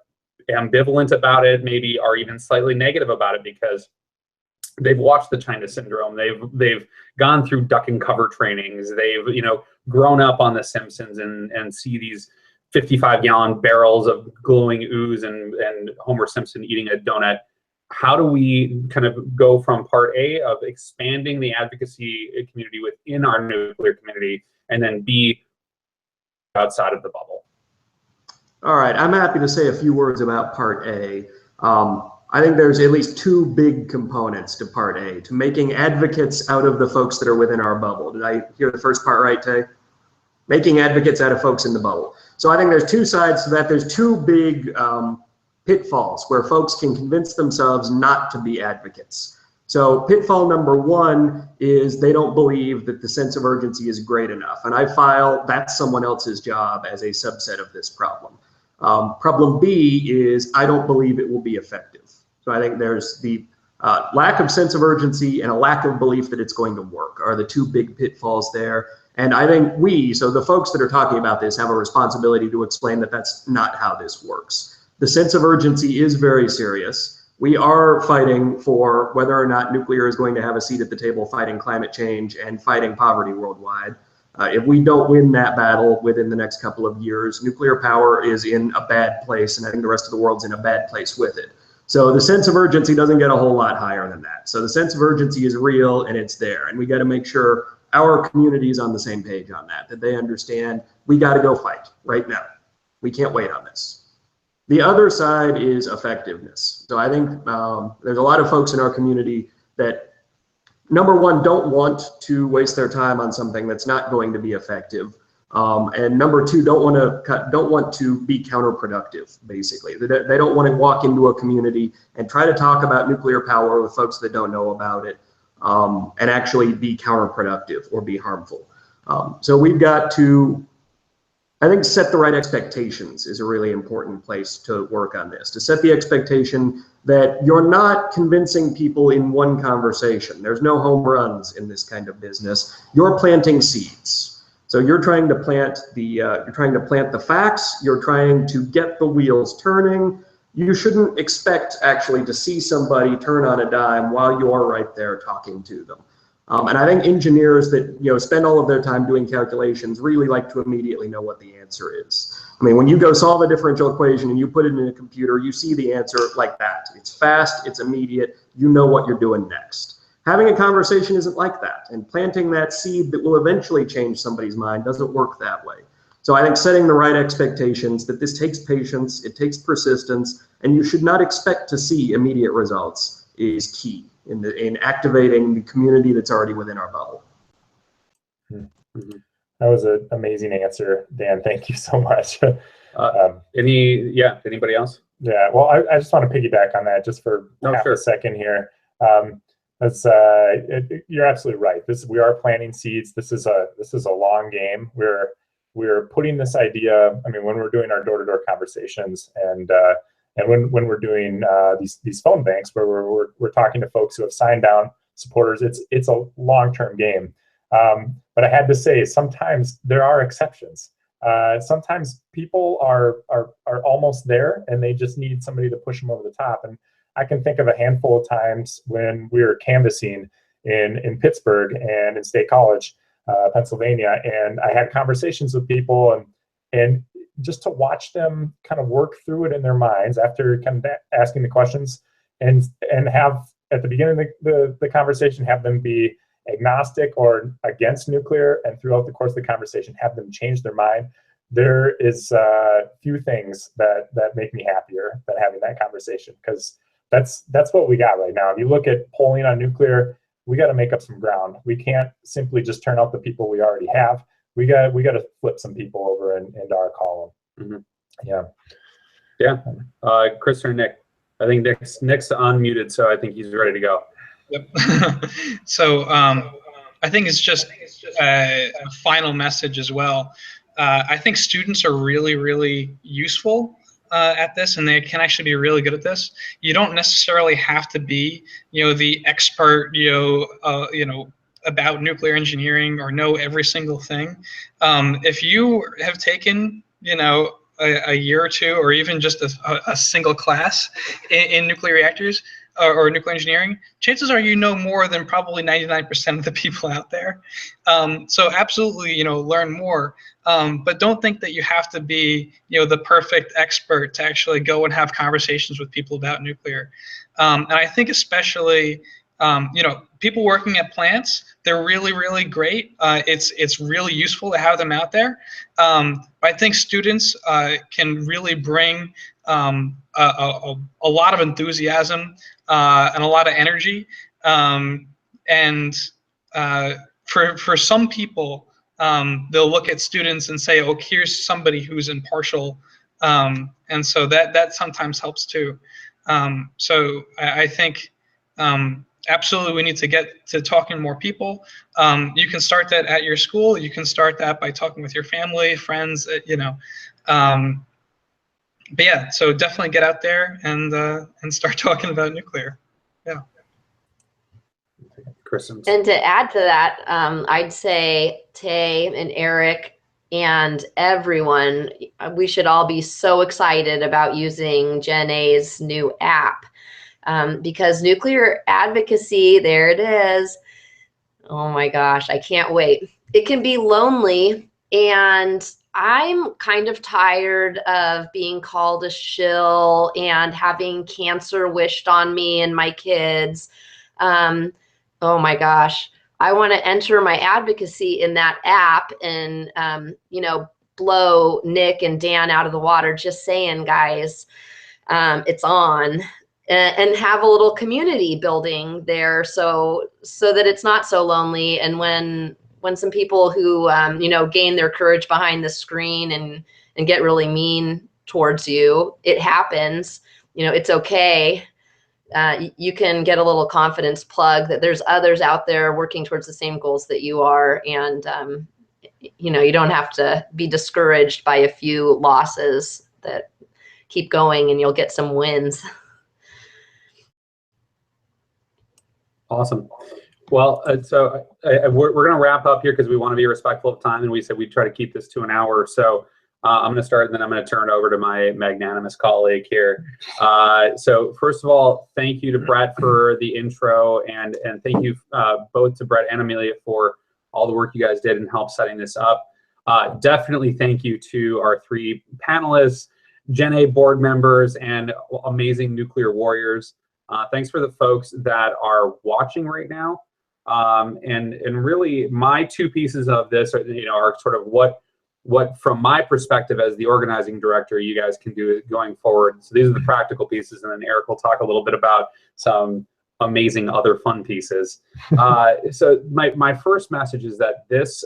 S3: ambivalent about it, maybe are even slightly negative about it because they've watched the China syndrome, they've gone through duck and cover trainings, they've, you know, grown up on The Simpsons and see these 55-gallon barrels of glowing ooze and Homer Simpson eating a donut. How do we kind of go from part A of expanding the advocacy community within our nuclear community, and then B, outside of the bubble?
S5: All right, I'm happy to say a few words about part A. I think there's at least 2 big components to part A, to making advocates out of the folks that are within our bubble. Did I hear the first part right, Tay? Making advocates out of folks in the bubble. So I think there's 2 sides to that. There's 2 big pitfalls where folks can convince themselves not to be advocates. So pitfall number 1 is they don't believe that the sense of urgency is great enough. And I file that's someone else's job as a subset of this problem. Problem B is I don't believe it will be effective. So I think there's the lack of sense of urgency and a lack of belief that it's going to work are the 2 big pitfalls there. And I think so the folks that are talking about this, have a responsibility to explain that that's not how this works. The sense of urgency is very serious. We are fighting for whether or not nuclear is going to have a seat at the table fighting climate change and fighting poverty worldwide. If we don't win that battle within the next couple of years, nuclear power is in a bad place, and I think the rest of the world's in a bad place with it. So the sense of urgency doesn't get a whole lot higher than that. So the sense of urgency is real, and it's there. And we got to make sure our community is on the same page on that they understand we got to go fight right now. We can't wait on this. The other side is effectiveness. So I think there's a lot of folks in our community that, number 1, don't want to waste their time on something that's not going to be effective. And number 2, don't want to be counterproductive, basically. They don't want to walk into a community and try to talk about nuclear power with folks that don't know about it, and actually be counterproductive or be harmful. So we've got to, I think, set the right expectations is a really important place to work on this. To set the expectation that you're not convincing people in one conversation. There's no home runs in this kind of business. You're planting seeds. So you're trying to plant the facts. You're trying to get the wheels turning. You shouldn't expect actually to see somebody turn on a dime while you're right there talking to them. And I think engineers that spend all of their time doing calculations really like to immediately know what the answer is. I mean, when you go solve a differential equation and you put it in a computer, you see the answer like that. It's fast, it's immediate, you know what you're doing next. Having a conversation isn't like that, and planting that seed that will eventually change somebody's mind doesn't work that way. So I think setting the right expectations that this takes patience, it takes persistence, and you should not expect to see immediate results is key in activating the community that's already within our bubble.
S1: That was an amazing answer, Dan. Thank you so much.
S3: Anybody else?
S1: Yeah, well, I just want to piggyback on that just for half a second here. You're absolutely right. We are planting seeds. This is a long game. We're putting this idea. I mean, when we're doing our door-to-door conversations and when we're doing these phone banks where we're talking to folks who have signed down supporters, it's a long-term game. But I had to say, sometimes there are exceptions. Sometimes people are almost there and they just need somebody to push them over the top. And I can think of a handful of times when we were canvassing in Pittsburgh and in State College, Pennsylvania, and I had conversations with people and just to watch them kind of work through it in their minds after kind of asking the questions and have at the beginning of the conversation have them be agnostic or against nuclear, and throughout the course of the conversation have them change their mind. There is few things that make me happier than having that conversation, because that's what we got right now. If you look at polling on nuclear, we got to make up some ground. We can't simply just turn out the people we already have. We got to flip some people over into our column.
S3: Yeah. Chris or Nick? I think Nick's unmuted, so I think he's ready to go.
S6: Yep. So I think it's just a final message as well. I think students are really, really useful at this, and they can actually be really good at this. You don't necessarily have to be, the expert, about nuclear engineering or know every single thing. If you have taken, a year or two, or even just a single class in nuclear reactors or nuclear engineering, chances are you know more than probably 99% of the people out there. So absolutely, learn more. But don't think that you have to be, the perfect expert to actually go and have conversations with people about nuclear. And I think especially, people working at plants, they're really, really great. It's really useful to have them out there. I think students can really bring a lot of enthusiasm and a lot of energy. And for some people, they'll look at students and say, "Oh, here's somebody who's impartial," and so that sometimes helps too. So I think absolutely we need to get to talking to more people. You can start that at your school. You can start that by talking with your family, friends. But yeah, so definitely get out there and start talking about nuclear. Yeah.
S7: And to add to that, I'd say Tay and Eric and everyone, we should all be so excited about using Gen A's new app, because nuclear advocacy, there it is. Oh my gosh, I can't wait. It can be lonely, and I'm kind of tired of being called a shill and having cancer wished on me and my kids. Oh my gosh, I want to enter my advocacy in that app and, blow Nick and Dan out of the water. Just saying, guys, it's on, and have a little community building there so that it's not so lonely. And when some people who, gain their courage behind the screen and get really mean towards you, it happens, it's okay. You can get a little confidence plug that there's others out there working towards the same goals that you are. And, you don't have to be discouraged by a few losses. That keep going and you'll get some wins.
S3: Awesome. Well, we're going to wrap up here because we want to be respectful of time, and we said we'd try to keep this to an hour. So I'm going to start, and then I'm going to turn it over to my magnanimous colleague here. So first of all, thank you to Brett for the intro, and thank you both to Brett and Amelia for all the work you guys did in help setting this up. Definitely thank you to our 3 panelists, Gen A board members, and amazing nuclear warriors. Thanks for the folks that are watching right now. And really my 2 pieces of this are, are sort of what from my perspective as the organizing director you guys can do going forward. So these are the practical pieces, and then Eric will talk a little bit about some amazing other fun pieces. So my first message is that this,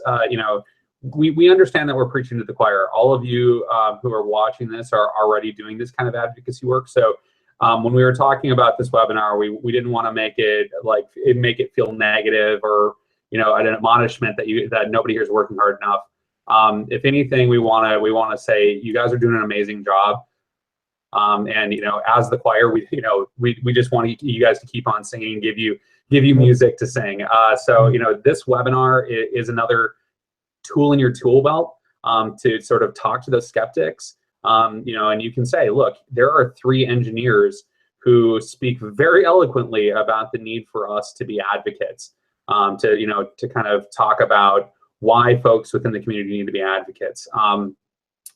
S3: we understand that we're preaching to the choir. All of you who are watching this are already doing this kind of advocacy work. So when we were talking about this webinar, we didn't want to make it feel negative or an admonishment that nobody here is working hard enough. If anything, we want to say you guys are doing an amazing job. And as the choir, we just want you guys to keep on singing, give you music to sing. So this webinar is another tool in your tool belt to sort of talk to those skeptics. And you can say, look, there are 3 engineers who speak very eloquently about the need for us to be advocates, to kind of talk about why folks within the community need to be advocates. And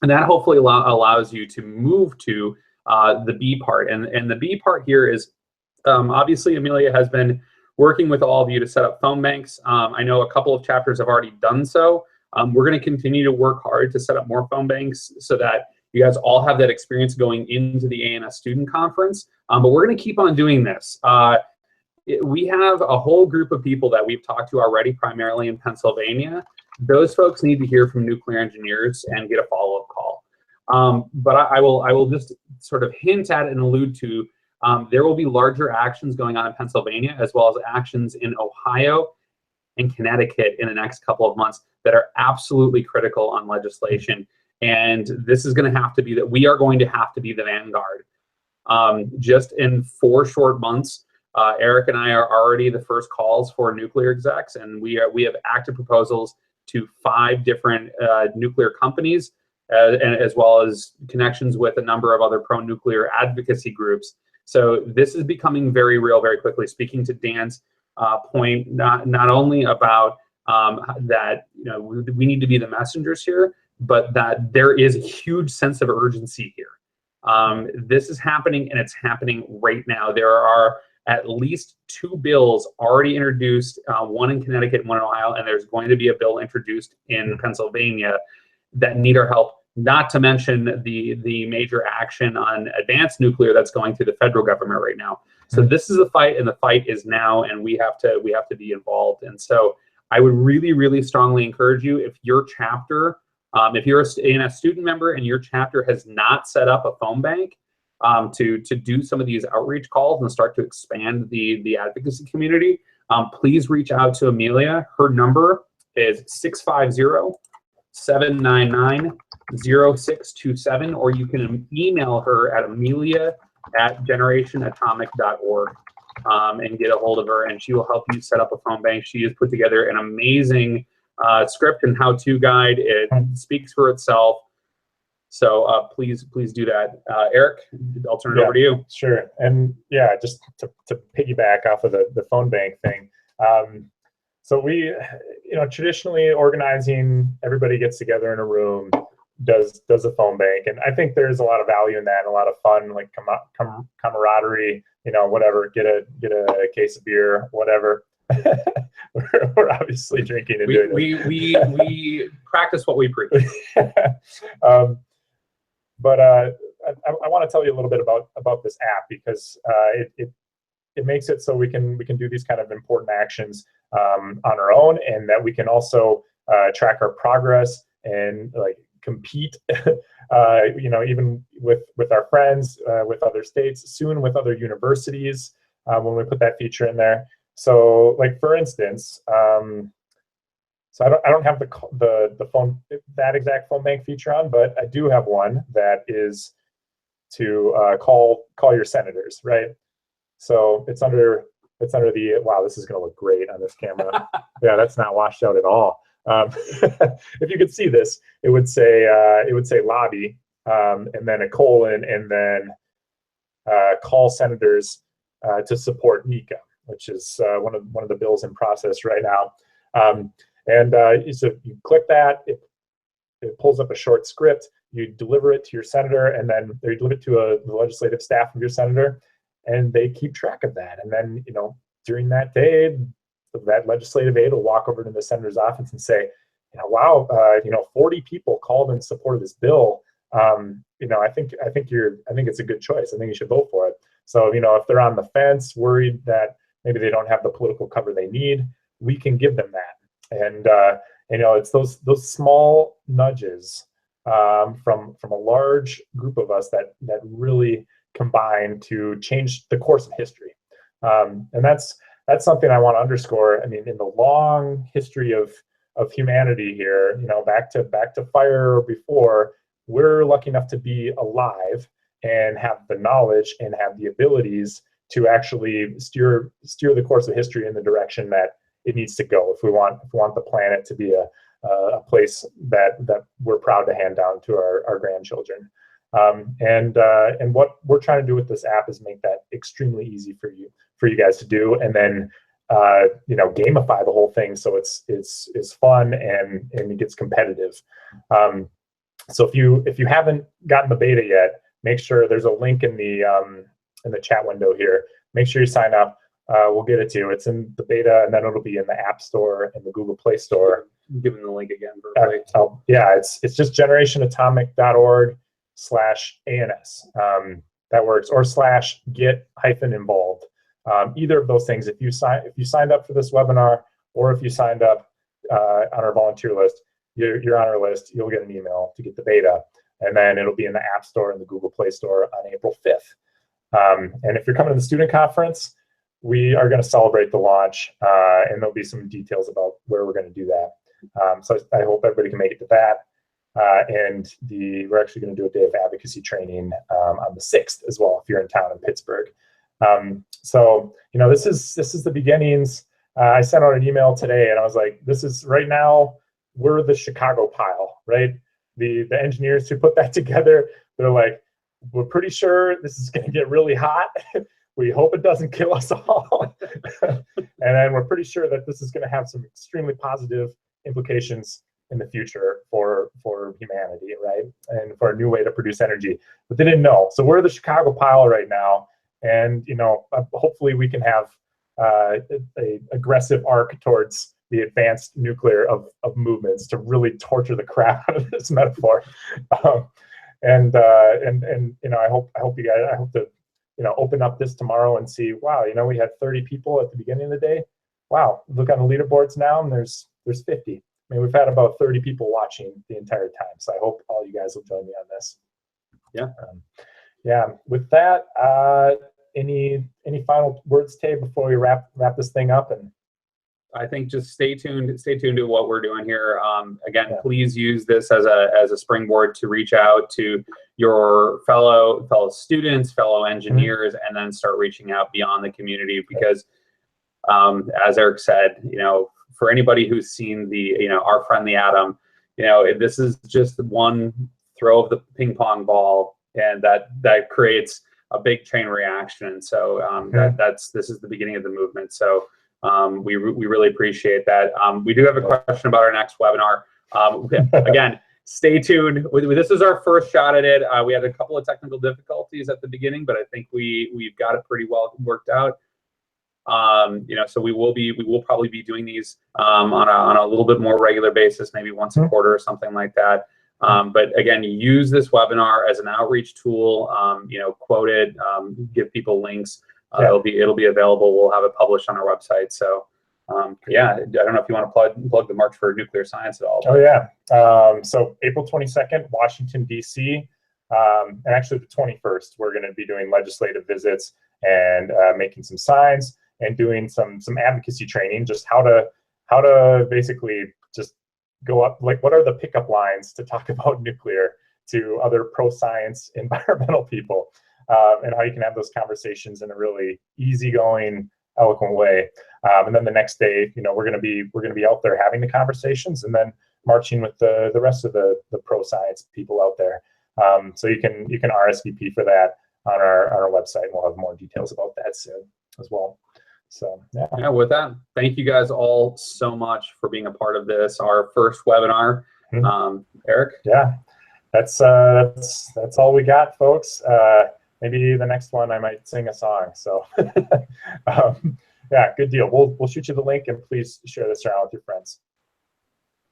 S3: that hopefully allows you to move to the B part. And the B part here is, obviously, Amelia has been working with all of you to set up phone banks. I know a couple of chapters have already done so. We're going to continue to work hard to set up more phone banks so that you guys all have that experience going into the ANS student conference. But we're going to keep on doing this. We have a whole group of people that we've talked to already, primarily in Pennsylvania. Those folks need to hear from nuclear engineers and get a follow-up call. But I will just sort of hint at and allude to, there will be larger actions going on in Pennsylvania, as well as actions in Ohio and Connecticut in the next couple of months that are absolutely critical on legislation. And this is going to have to be that we are going to have to be the vanguard. Just in 4 short months, Eric and I are already the first calls for nuclear execs, and we have active proposals to 5 different nuclear companies, and as well as connections with a number of other pro-nuclear advocacy groups. So this is becoming very real very quickly. Speaking to Dan's point, not only about that we need to be the messengers here, but that there is a huge sense of urgency here. This is happening, and it's happening right now. There are at least 2 bills already introduced, one in Connecticut and one in Ohio, and there's going to be a bill introduced in Pennsylvania that need our help, not to mention the major action on advanced nuclear that's going through the federal government right now. So this is a fight, and the fight is now, and we have to be involved. And so I would really, really strongly encourage you, if your chapter, if you're a student member and your chapter has not set up a phone bank, to do some of these outreach calls and start to expand the advocacy community, please reach out to Amelia. Her number is 650-799-0627, or you can email her at amelia@generationatomic.org and get a hold of her, and she will help you set up a phone bank. She has put together an amazing script and how-to guide. It speaks for itself. So please do that. Eric, I'll turn it over to you.
S1: Sure. And yeah, just to piggyback off of the phone bank thing. So we, traditionally organizing, everybody gets together in a room, does a phone bank. And I think there's a lot of value in that and a lot of fun, like camaraderie, whatever, get a case of beer, whatever. we're obviously drinking and doing it.
S3: We practice what we preach.
S1: But I want to tell you a little bit about this app, because it makes it so we can do these kind of important actions on our own, and that we can also track our progress and compete, even with our friends, with other states, soon with other universities, when we put that feature in there. So, for instance, so I don't have the phone, that exact phone bank feature on, but I do have one that is to call your senators, right? So it's under it's under the, wow, this is going to look great on this camera. Yeah, that's not washed out at all. If you could see this, it would say lobby, and then a colon, and then call senators to support NECA, which is one of the bills in process right now. So you click that, it pulls up a short script. You deliver it to your senator, and then or you deliver it to the legislative staff of your senator, and they keep track of that. And then, during that day, that legislative aide will walk over to the senator's office and say, wow, 40 people called in support of this bill. I think it's a good choice. I think you should vote for it. So, if they're on the fence, worried that maybe they don't have the political cover they need, we can give them that. And it's those small nudges from a large group of us that really combine to change the course of history. And that's something I want to underscore. I mean, in the long history of humanity here, back to fire or before, we're lucky enough to be alive and have the knowledge and have the abilities to actually steer the course of history in the direction that it needs to go. If we want the planet to be a place that we're proud to hand down to our grandchildren. And what we're trying to do with this app is make that extremely easy for you guys to do, and then gamify the whole thing so it's fun and it gets competitive. So if you haven't gotten the beta yet, make sure there's a link in the chat window here. Make sure you sign up. We'll get it to you. It's in the beta, and then it'll be in the App Store and the Google Play Store.
S3: Give them the link again.
S1: It's just generationatomic.org/ANS. That works, or /get-involved. Either of those things. If you signed up for this webinar, or if you signed up on our volunteer list, you're on our list. You'll get an email to get the beta, and then it'll be in the App Store and the Google Play Store on April 5th. And if you're coming to the student conference, we are going to celebrate the launch, and there'll be some details about where we're going to do that. So I hope everybody can make it to that. And we're actually going to do a day of advocacy training on the 6th as well, if you're in town in Pittsburgh. So this is the beginnings. I sent out an email today, and I was like, this is right now, we're the Chicago pile, right? The engineers who put that together, they're like, we're pretty sure this is going to get really hot. We hope it doesn't kill us all. And then we're pretty sure that this is going to have some extremely positive implications in the future for humanity, right? And for a new way to produce energy. But they didn't know. So we're the Chicago pile right now. And, hopefully we can have a aggressive arc towards the advanced nuclear of movements to really torture the crap out of this metaphor. I hope you guys, I hope to, open up this tomorrow and see, wow, we had 30 people at the beginning of the day. Wow, look on the leaderboards now, and there's 50. I mean, we've had about 30 people watching the entire time. So I hope all you guys will join me on this. Yeah. With that, any final words, Tay, before we wrap this thing up? And
S3: I think just stay tuned to what we're doing here. Again, please use this as a springboard to reach out to your fellow students, fellow engineers, and then start reaching out beyond the community. Because as Eric said, for anybody who's seen our friend the atom, this is just one throw of the ping pong ball, and that creates a big chain reaction. So this is the beginning of the movement. So we really appreciate that. We do have a question about our next webinar. Again, stay tuned. This is our first shot at it. We had a couple of technical difficulties at the beginning, but I think we've got it pretty well worked out. So we will probably be doing these on a little bit more regular basis, maybe once a quarter or something like that. But again, use this webinar as an outreach tool. Quote it, give people links. It'll be available. We'll have it published on our website. So I don't know if you want to plug the March for Nuclear Science at all.
S1: Oh yeah. So April 22nd, Washington D.C. And actually the 21st, we're going to be doing legislative visits and making some signs and doing some advocacy training, just how to basically just go up, like what are the pickup lines to talk about nuclear to other pro-science environmental people, and how you can have those conversations in a really easygoing, eloquent way. And then the next day, you know, we're going to be out there having the conversations, and then marching with the rest of the pro science people out there. So you can RSVP for that on our website, and we'll have more details about that soon as well. So
S3: yeah, with that, thank you guys all so much for being a part of this, our first webinar. Eric?
S1: Yeah, that's all we got, folks. Maybe the next one I might sing a song. So yeah, good deal. We'll shoot you the link, and please share this around with your friends.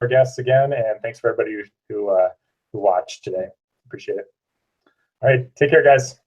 S1: Our guests again, and thanks for everybody who watched today. Appreciate it. All right, take care, guys.